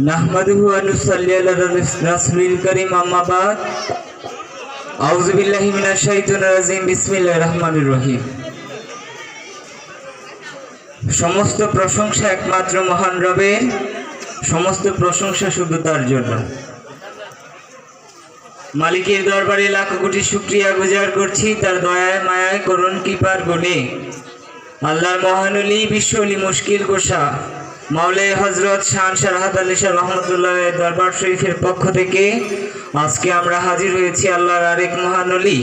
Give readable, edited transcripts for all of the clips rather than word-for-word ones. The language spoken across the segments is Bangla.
নাহমাদুহু ওয়া নুসাল্লি আলা রাসূলিল কারীম আম্মা বাদ আউযু বিল্লাহি মিনাশ শাইতানির রাজিম বিসমিল্লাহির রহমানির রহিম। সমস্ত প্রশংসা একমাত্র মহান রবের, সমস্ত প্রশংসা শুধু তার জন্য। মালিকের দরবারে লাখ কোটি শুকরিয়া গুজার করছি তার দয়ায় মায়ায় করুণ কৃপার গুণে। আল্লাহর মহানলি বিশ্বলি মুশকিল গোসা মাওলাই হযরত শান শারহাত আলী শাহ রহমতুল্লাহ দরবার শরীফের পক্ষ থেকে আজকে আমরা হাজির হয়েছি আল্লাহর আরেক মহানলি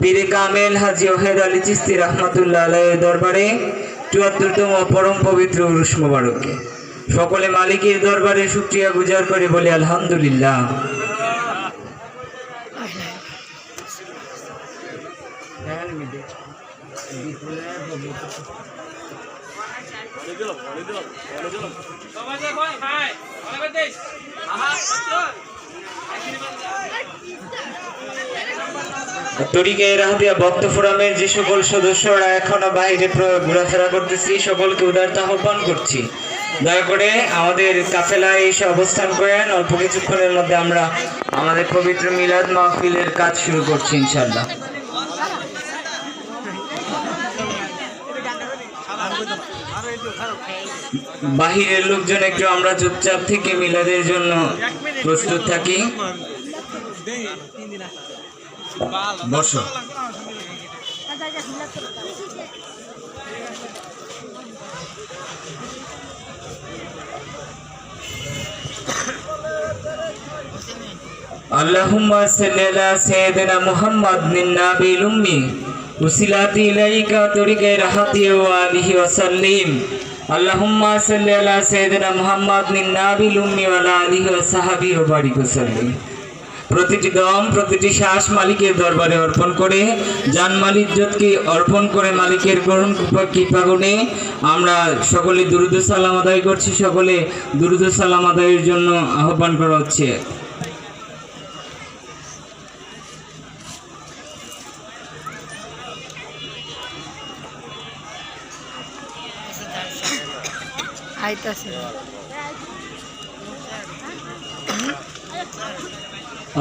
পীরে কামেল হাজী ওয়াহেদ আলী চিশতি রহমতুল্লাহ আলাইহির দরবারে ৭৪তম পরম পবিত্র উরুস মোবারকে। সকলে মালিকের দরবারে শুকরিয়া গুজার করে বলি আলহামদুলিল্লাহ। তরিকায়ে রাহবিয়া ভক্ত ফোরামের যে সকল সদস্যরা এখনো বাইরে ঘোরাফেরা করতেছি সকলকে উদারত আহ্বান করছি, দয়া করে আমাদের কাফেলায় এসে অবস্থান করেন। অল্প কিছুক্ষণের মধ্যে আমরা আমাদের পবিত্র মিলাদ মাহফিলের কাজ শুরু করছি ইনশাআল্লাহ। বাহিরের লোকজন একটু আমরা চুপচাপ থেকে মিলাদের জন্য প্রস্তুত থাকি। বসো। আল্লাহুম্মা সাল্লি আলা সাইয়্যিদিনা মুহাম্মাদিন নাবিয়িল উম্মি উসিলাতি ইলাইকা তরিকায়ে রাহাতি ওয়া আলিহি ওয়া সাল্লিম। আল্লাহুম্মা সাল্লি আলা সাইয়্যিদিনা মুহাম্মাদিন নাবিয়িল উম্মি ওয়া আলা আলিহি ওয়া সাহবিহি ওয়া বারিক ওয়া সাল্লিম। প্রতিটি দম প্রতিটি শ্বাস মালিকের দরবারে অর্পণ করে জানমাল ইজ্জতকে অর্পণ করে মালিকের করুণ কৃপা গুণে আমরা সকলে দুরূদ ও সালাম আদায় করছি। সকলে দুরূদ ও সালাম আদায়ের জন্য আহ্বান করা হচ্ছে।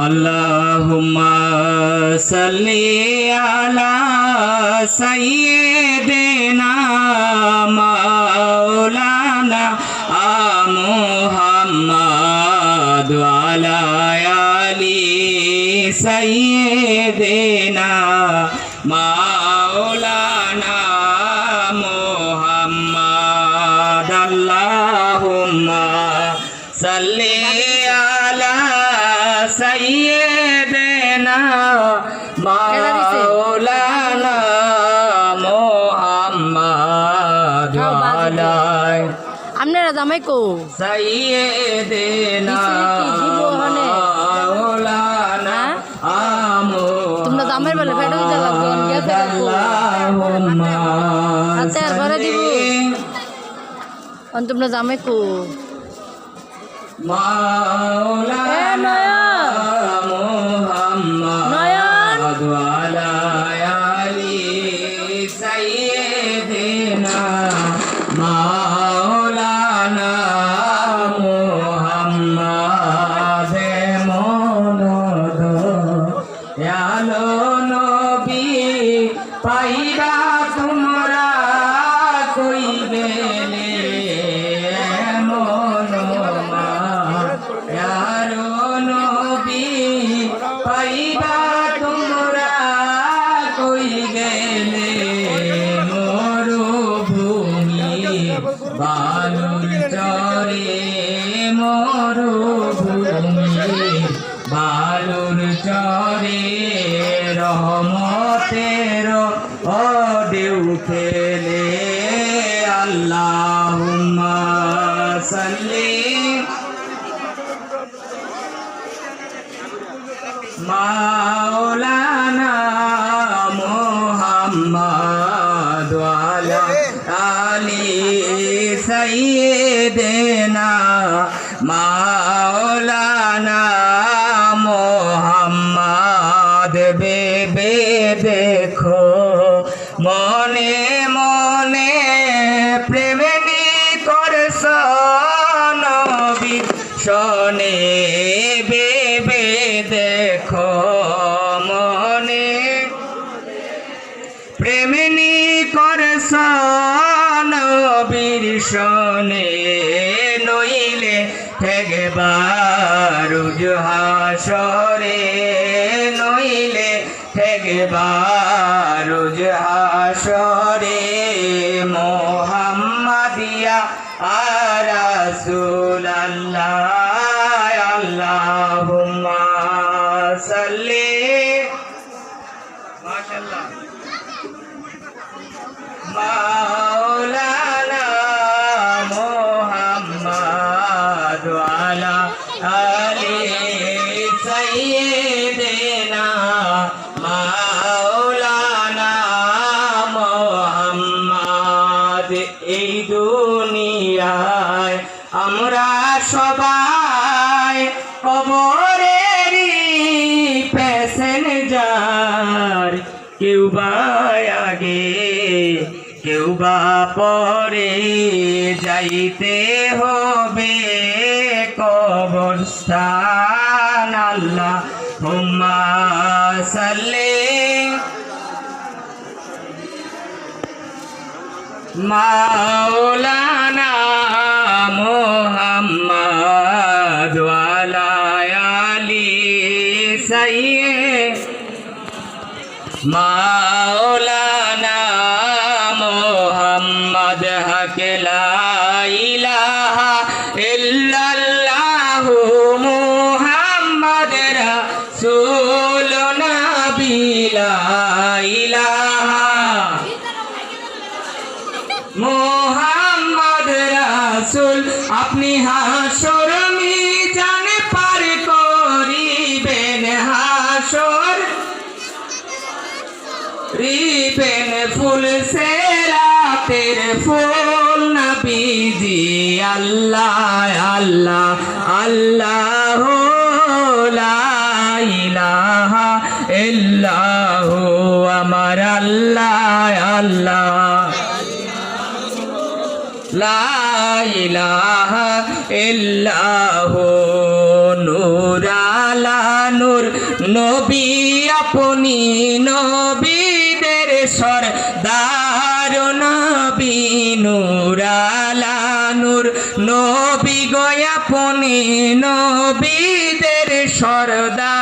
আল্লাহুম্মা সাল্লি আলা সাইয়্যিদিনা মাওলানা মুহাম্মাদ ওয়া আলা আলি সাইয়্যিদিনা মাওলানা মুহাম্মাদ। আল্লাহুম্মা সাল্লি আলা সাইয়্যিদিনা মাওলানা মুহাম্মাদ ওয়া আলা আপনারা জামাই কো সাইয়্যিদিনা মাওলানা তোমরা জামাই বলে ফেডো দিতে লাগবে গেছে আল্লাহুম্মা আচ্ছা ঘরে দিব তোমরা জামাই কো মাওলানা মুহাম্মাদ ওয়া আলা আলি সাইয়্যিদিনা মাওলানা মুহাম্মাদ। মনদ আলো নবী পাইরা তোমরা কই গেলে পাইবা তোমরা কই গেলে মরুভূমি বালুর চরে মরুভূমি বালুর চরে রহমতের ঢেউ খেলে। আল্লাহুম্মা সাল্লি মাওলানা মুহাম্মাদ ওয়া আলা আলি সাইয়্যিদিনা মাওলানা মুহাম্মাদ। বেবে দেখো মনে মনে প্রেমে করছ নবী প্রেমিনী করছ নবীর শোনে নইলে ঠেকবার হাসরে নইলে ঠেকবার হাসরে মোহাম্মদিয়া আর রাসূলুল্লাহ আল্লাহুম্মা সাল্লি মাশাআল্লাহ মাওলানা মুহাম্মদ ওয়ালা আলি সাইয়্যিদিনা মাওলানা মুহাম্মদ। এই দুনিয়ায় আমরা সবাই কবরেরই প্যাসেঞ্জার, কেউ বা আগে কেউ বা পরে যাইতে হবে কবরস্থান। আল্লাহুম্মা সাল্লি মাওলানা মুহাম্মদ ওয়ালা আলি সাইয়্যিদিনা মাওলানা মুহাম্মদ হক লা ইলাহা ইল্লাল্লাহু মুহাম্মদ রাসূল নবী লা ইলাহা মুহাম্মদ রাসূল। আপনি হাসর মিজান পার করিবেন, হাসর রিবেন ফুল সে রাতের ফুল নবীজি। আল্লাহ আল্লাহ আল্লাহ লা ইলাহা ইল্লাহু আমার আল্লাহ আল্লাহ লা ইলাহা ইল্লাহু নূর আলা নূর নবী আপনি নবীদের সরদার নবী নূর আলা নূর নবী গো আপনি নবীদের সরদার।